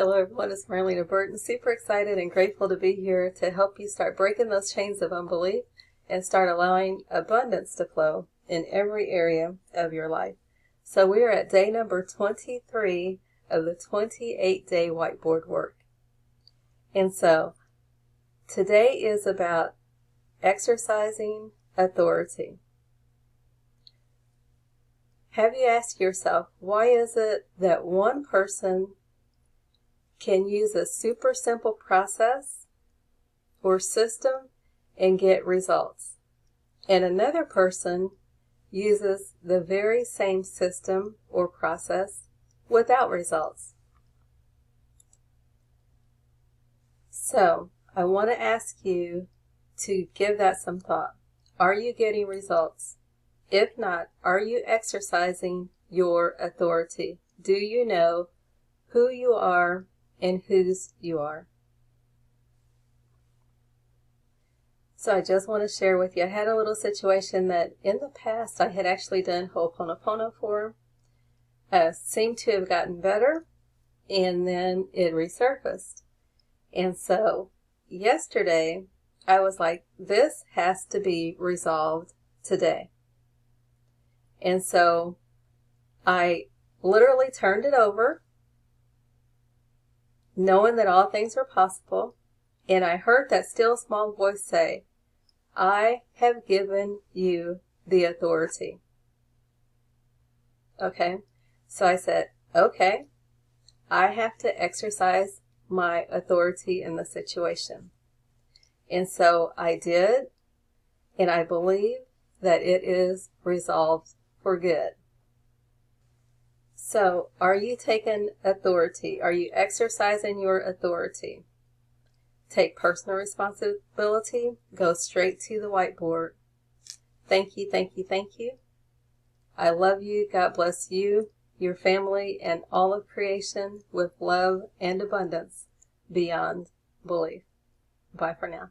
Hello everyone, it's Marlena Burton. Super excited and grateful to be here to help you start breaking those chains of unbelief and start allowing abundance to flow in every area of your life. So we are at day number 23 of the 28-day whiteboard work. And so today is about exercising authority. Have you asked yourself, why is it that one person can use a super simple process or system and get results, and another person uses the very same system or process without results? So I want to ask you to give that some thought. Are you getting results? If not, are you exercising your authority? Do you know who you are and whose you are? So I just want to share with you, I had a little situation that in the past I had actually done Ho'oponopono for. Seemed to have gotten better, and then it resurfaced. And so yesterday I was like, this has to be resolved today. And so I literally turned it over, knowing that all things are possible, and I heard that still small voice say, I have given you the authority. Okay, so I said, okay, I have to exercise my authority in the situation. And so I did, and I believe that it is resolved for good. So, are you taking authority? Are you exercising your authority? Take personal responsibility. Go straight to the whiteboard. Thank you, thank you, thank you. I love you. God bless you, your family, and all of creation with love and abundance beyond belief. Bye for now.